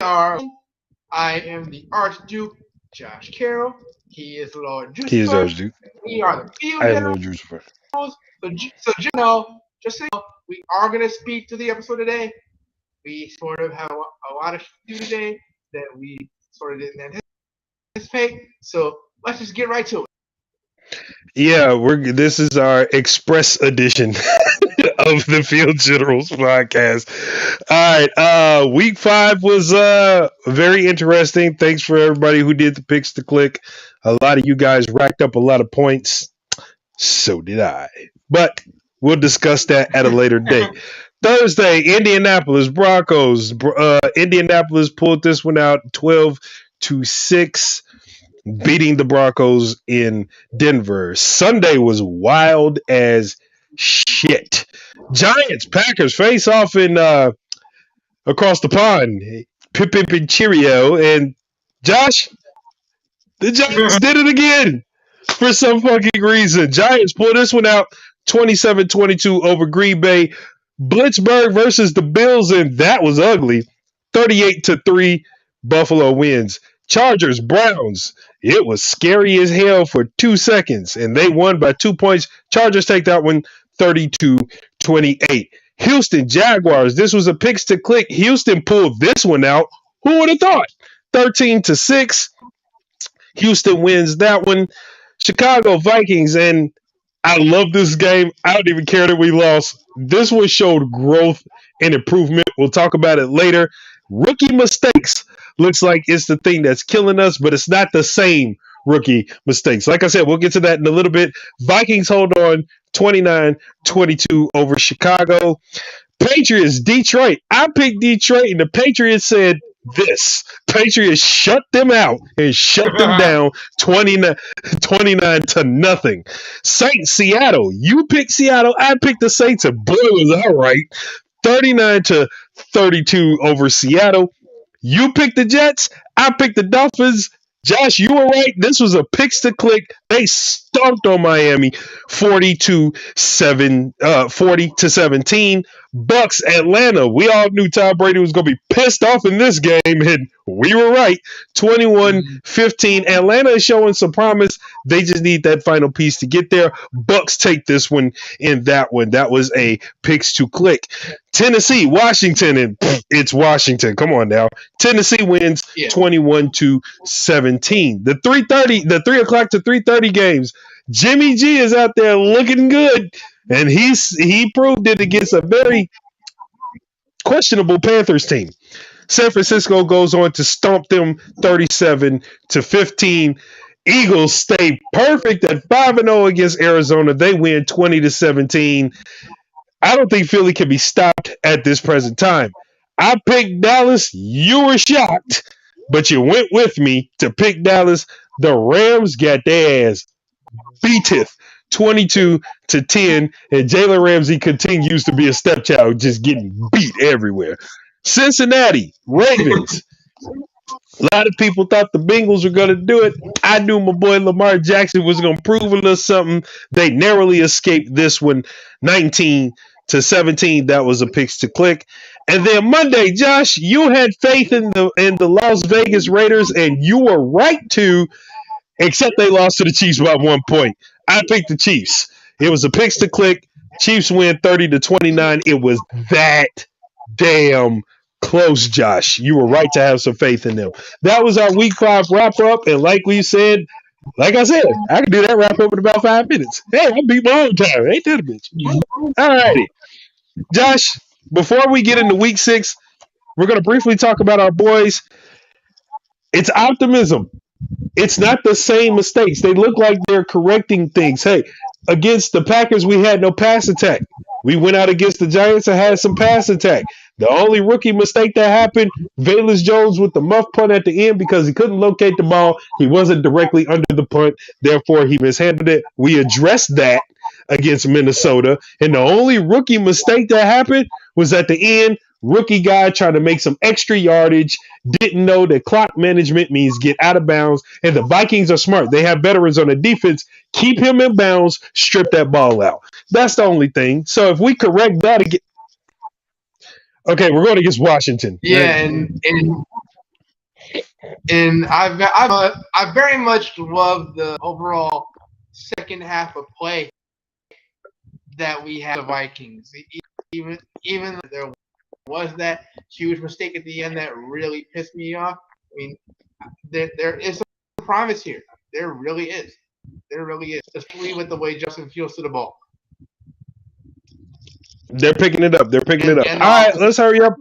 are. I am the Archduke, Josh Carroll. He is Lord He is Jucifer. Archduke. We are the Field I am Generals. Lord Jucifer. Just so you know, we are going to speed through the episode today. We sort of have a lot of to do today that we sort of didn't anticipate. So let's just get right to it. Yeah, this is our express edition of the Field Generals podcast. All right, week 5 was very interesting. Thanks for everybody who did the picks to click. A lot of you guys racked up a lot of points. So did I. But we'll discuss that at a later date. Thursday, Indianapolis Broncos. Indianapolis pulled this one out 12-6, beating the Broncos in Denver. Sunday was wild as shit. Giants, Packers face off in across the pond. Pip Pip and Cheerio. And Josh, the Giants did it again for some fucking reason. Giants pull this one out 27-22 over Green Bay. Blitzburg versus the Bills, and that was ugly. 38-3, Buffalo wins. Chargers, Browns. It was scary as hell for 2 seconds, and they won by 2 points. Chargers take that one 32-28. Houston, Jaguars. This was a picks to click. Houston pulled this one out. Who would have thought? 13-6. Houston wins that one. Chicago Vikings, and I love this game. I don't even care that we lost. This one showed growth and improvement. We'll talk about it later. Rookie mistakes looks like it's the thing that's killing us, but it's not the same rookie mistakes. Like I said, we'll get to that in a little bit. Vikings hold on 29-22 over Chicago. Patriots, Detroit. I picked Detroit, and the Patriots said this. Patriots shut them out and shut them down 29 to nothing. Saints, Seattle. You picked Seattle. I picked the Saints, and boy, was I right. 39-32 over Seattle. You picked the Jets. I picked the Dolphins. Josh, you were right. This was a picks to click. They stomped on Miami 40-17. Bucks, Atlanta. We all knew Tom Brady was going to be pissed off in this game, and we were right. 21-15. Atlanta is showing some promise. They just need that final piece to get there. Bucks take this one in that one. That was a picks to click. Tennessee, Washington, and it's Washington. Come on now. Tennessee wins 21-17. The 3 o'clock to 3:30 games. Jimmy G is out there looking good, and he proved it against a very questionable Panthers team. San Francisco goes on to stomp them 37-15. Eagles stay perfect at 5-0 against Arizona. They win 20-17. I don't think Philly can be stopped at this present time. I picked Dallas. You were shocked, but you went with me to pick Dallas. The Rams got their ass beateth 22-10, and Jalen Ramsey continues to be a stepchild, just getting beat everywhere. Cincinnati, Ravens. A lot of people thought the Bengals were going to do it. I knew my boy Lamar Jackson was going to prove a little something. They narrowly escaped this one, 19-17. That was a picks to click. And then Monday, Josh, you had faith in the Las Vegas Raiders, and you were right too, except they lost to the Chiefs by 1 point. I picked the Chiefs. It was a picks to click. Chiefs win 30-29. It was that damn close, Josh. You were right to have some faith in them. That was our week 5 wrap up. And like I said, I can do that wrap up in about 5 minutes. Hey, I beat my own time. Ain't that a bitch? All righty. Josh, before we get into week 6, we're going to briefly talk about our boys. It's optimism. It's not the same mistakes. They look like they're correcting things. Hey, against the Packers, we had no pass attack. We went out against the Giants and had some pass attack. The only rookie mistake that happened, Valus Jones with the muff punt at the end because he couldn't locate the ball. He wasn't directly under the punt. Therefore, he mishandled it. We addressed that against Minnesota. And the only rookie mistake that happened was at the end. Rookie guy trying to make some extra yardage, didn't know that clock management means get out of bounds, and the Vikings are smart. They have veterans on the defense. Keep him in bounds, strip that ball out. That's the only thing. So if we correct that again, okay, we're going against Washington. Yeah, and And I very much love the overall second half of play that we had the Vikings. Even there was that huge mistake at the end that really pissed me off. I mean, there is some promise here. There really is. There really is, especially with the way Justin Fields to the ball. They're picking it up. They're picking it up. And All right, let's hurry up.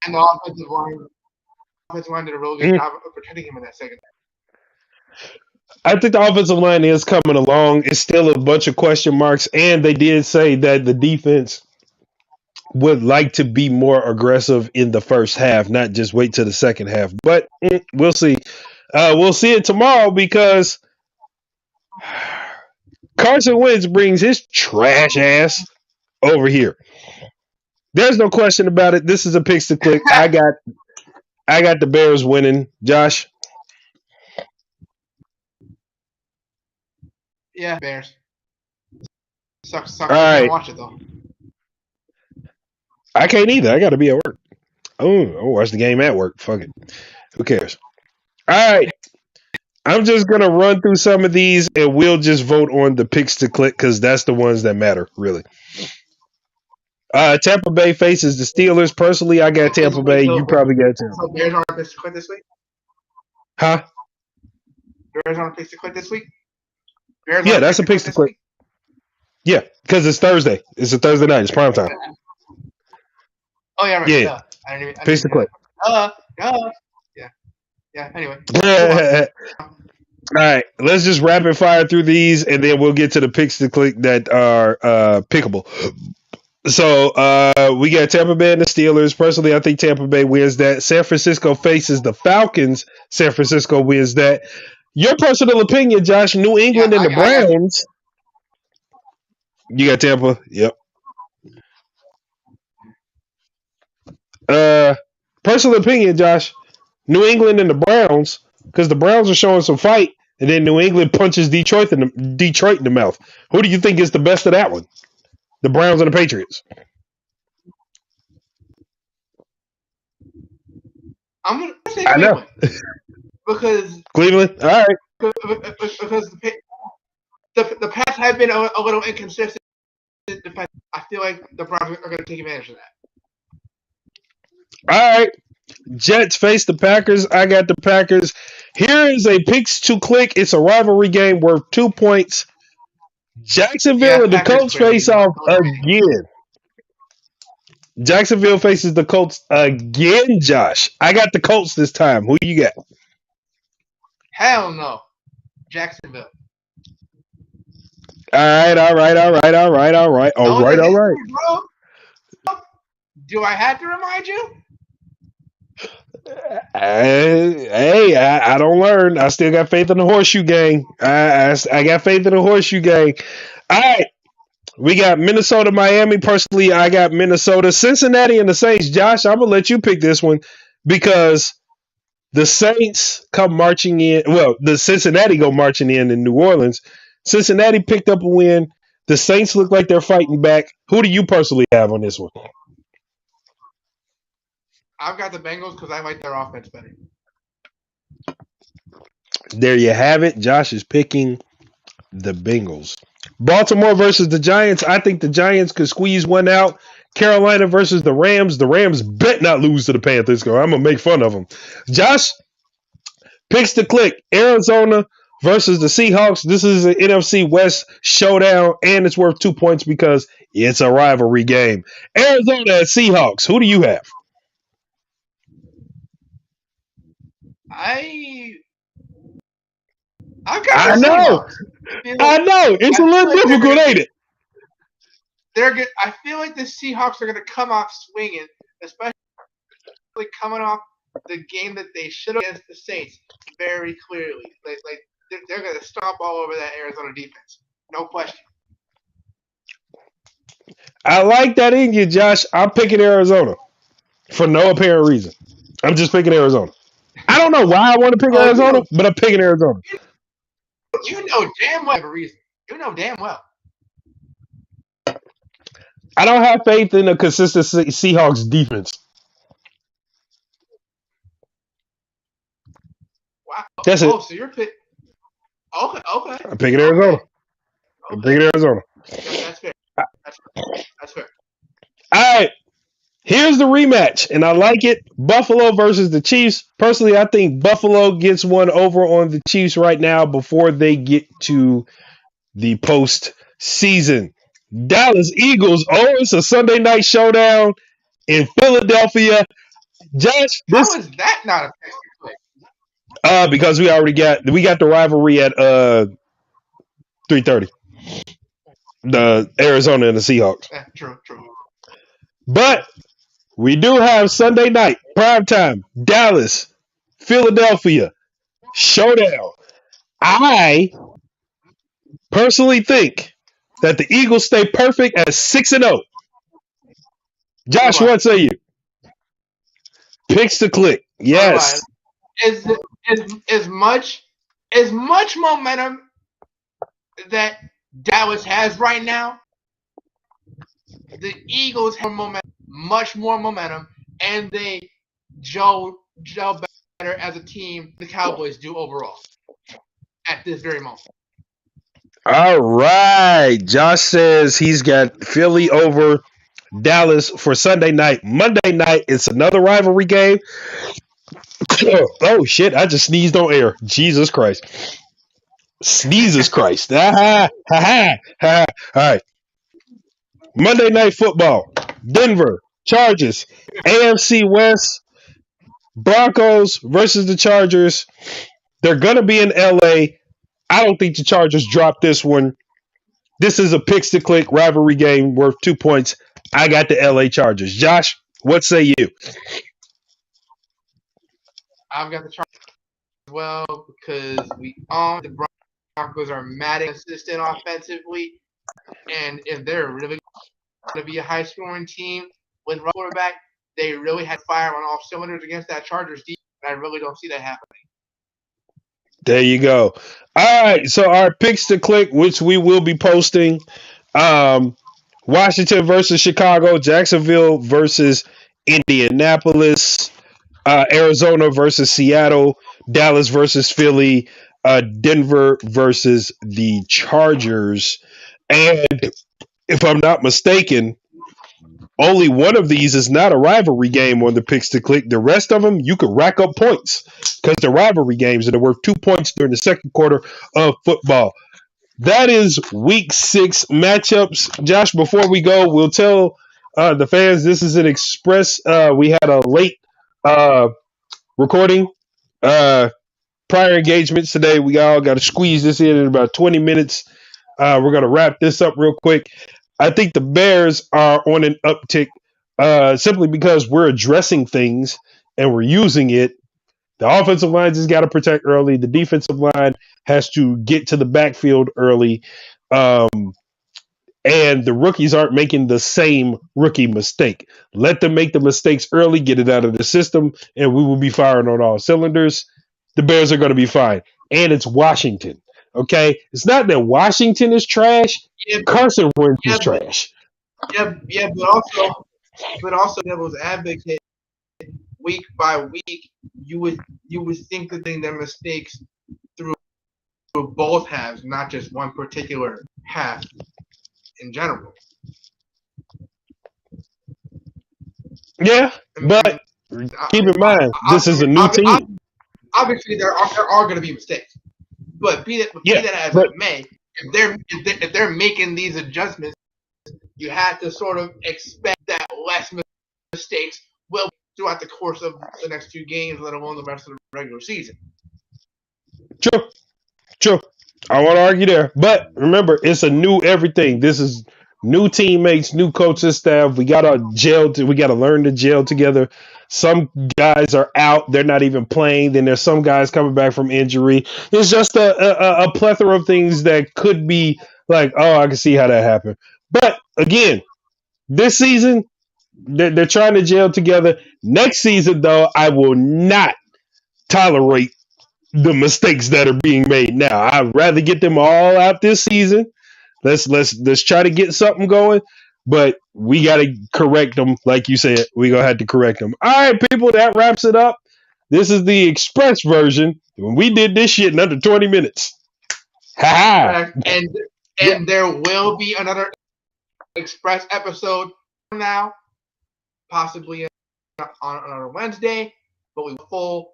And the offensive line did a really good job of protecting him in that second. I think the offensive line is coming along. It's still a bunch of question marks, and they did say that the defense would like to be more aggressive in the first half, not just wait till the second half. But we'll see. We'll see it tomorrow because Carson Wentz brings his trash ass over here. There's no question about it. This is a picks to click. I got the Bears winning. Josh? Yeah, Bears. Sucks. All I right. can't watch it though. I can't either. I got to be at work. Oh, I'll watch the game at work. Fuck it. Who cares? All right. I'm just going to run through some of these and we'll just vote on the picks to click because that's the ones that matter, really. Tampa Bay faces the Steelers. Personally, I got Tampa Bay. You probably got Tampa. So Bears aren't picks to click this week? Huh? Bears aren't picks to click this week? Yeah, that's a picks to click. Yeah, because it's Thursday. It's a Thursday night. It's prime time. Oh, yeah, right. Yeah. Picks to click. Yeah, anyway. All right, let's just rapid fire through these, and then we'll get to the picks to click that are pickable. So we got Tampa Bay and the Steelers. Personally, I think Tampa Bay wins that. San Francisco faces the Falcons. San Francisco wins that. Your personal opinion, Josh, New England and the Browns. You got Tampa? Yep. Personal opinion, Josh, New England and the Browns, because the Browns are showing some fight, and then New England punches Detroit in the mouth. Who do you think is the best of that one? The Browns and the Patriots. I'm going to say Cleveland. Because Cleveland? All right. Because the Pats have been a little inconsistent. I feel like the Browns are going to take advantage of that. All right. Jets face the Packers. I got the Packers. Here is a picks to click. It's a rivalry game worth 2 points. Jacksonville and the Colts face off again. Jacksonville faces the Colts again, Josh. I got the Colts this time. Who you got? Hell no. Jacksonville. All right. Bro, do I have to remind you? Hey, I don't learn. I still got faith in the horseshoe gang. I got faith in the horseshoe gang. All right. We got Minnesota, Miami. Personally, I got Minnesota. Cincinnati and the Saints. Josh, I'm going to let you pick this one because the Saints come marching in. Well, the Cincinnati go marching in New Orleans. Cincinnati picked up a win. The Saints look like they're fighting back. Who do you personally have on this one? I've got the Bengals because I like their offense better. There you have it. Josh is picking the Bengals. Baltimore versus the Giants. I think the Giants could squeeze one out. Carolina versus the Rams. The Rams bet not lose to the Panthers. I'm going to make fun of them. Josh picks to click. Arizona versus the Seahawks. This is an NFC West showdown, and it's worth 2 points because it's a rivalry game. Arizona and Seahawks. Who do you have? I know. It's a little difficult, ain't it? They're good. I feel like the Seahawks are going to come off swinging, especially coming off the game that they should have against the Saints very clearly. Like they're going to stomp all over that Arizona defense, no question. I like that in you, Josh. I'm picking Arizona for no apparent reason. I'm just picking Arizona. I don't know why I want to pick Arizona, but I'm picking Arizona. You know damn well the reason. You know damn well. I don't have faith in the consistent Seahawks defense. Wow. That's it. Oh, so you're pick. Okay. Okay. I'm picking Arizona. Okay. I'm Okay. picking Arizona. That's fair. That's fair. That's fair. All right. Here's the rematch, and I like it. Buffalo versus the Chiefs. Personally, I think Buffalo gets one over on the Chiefs right now before they get to the postseason. Dallas Eagles. Oh, it's a Sunday night showdown in Philadelphia. Josh, How this is that not a pick? because we got the rivalry at 3:30. The Arizona and the Seahawks. True. True. But we do have Sunday night prime time. Dallas, Philadelphia showdown. I personally think that the Eagles stay perfect at 6-0. So do Josh, I. what say you? Picks to click. So do I. Yes. Is as much momentum that Dallas has right now? The Eagles have momentum, much more momentum, and they gel better as a team. The Cowboys do overall at this very moment. All right. Josh says he's got Philly over Dallas for Sunday night. Monday night, it's another rivalry game. Oh, shit. I just sneezed on air. Jesus Christ. Sneezes Christ. Ha ha ha. All right. Monday Night Football. Denver Chargers. AFC West. Broncos versus the Chargers. They're going to be in LA. I don't think the Chargers drop this one. This is a picks to click rivalry game worth 2 points. I got the LA Chargers. Josh, what say you? I've got the Chargers as well because we all the Broncos are mad and consistent offensively, and if they're really going to be a high scoring team with a quarterback, they really had fire on all cylinders against that Chargers defense. I really don't see that happening. There you go. All right. So our picks to click, which we will be posting. Um, Washington versus Chicago, Jacksonville versus Indianapolis, Arizona versus Seattle, Dallas versus Philly, Denver versus the Chargers. And if I'm not mistaken, only one of these is not a rivalry game on the picks to click. The rest of them, you could rack up points because they're rivalry games and they're worth 2 points during the second quarter of football. That is week 6 matchups. Josh, before we go, we'll tell the fans this is an express. We had a late recording, prior engagements today. We all got to squeeze this in about 20 minutes. We're going to wrap this up real quick. I think the Bears are on an uptick simply because we're addressing things and we're using it. The offensive line just got to protect early. The defensive line has to get to the backfield early. And the rookies aren't making the same rookie mistake. Let them make the mistakes early, get it out of the system, and we will be firing on all cylinders. The Bears are going to be fine. And it's Washington. Okay? It's not that Washington is trash. Yeah, Carson Wentz is yeah, but trash. but also, devil's advocate. Week by week, you would think that their mistakes through both halves, not just one particular half in general. Yeah, but keep in mind, this is a new team. Obviously, there are going to be mistakes, but be that as it may, if they're making these adjustments, you have to sort of expect that less mistakes will throughout the course of the next 2 games, let alone the rest of the regular season. True. I won't argue there. But remember, it's a new everything. This is new teammates, new coaching staff. We gotta learn to gel together. Some guys are out, they're not even playing. Then there's some guys coming back from injury. It's just a plethora of things that could be like, oh, I can see how that happened. But again, this season, they're trying to gel together. Next season, though, I will not tolerate the mistakes that are being made now. I'd rather get them all out this season. Let's try to get something going, but we got to correct them. Like you said, we gonna have to correct them. All right, people, that wraps it up. This is the express version. We did this shit in under 20 minutes. Ha ha. Correct. And there will be another Express episode now, possibly on another Wednesday, but we will full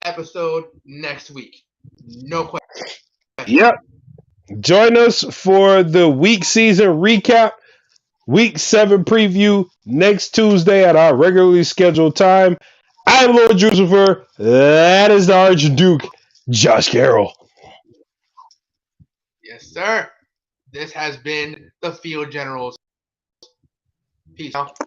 episode next week. No question. Yep. Join us for the week season recap, week 7 preview next Tuesday at our regularly scheduled time. I'm Lord Jucifer. That is the Archduke, Josh Carroll. Yes, sir. This has been the Field Generals. Peace out.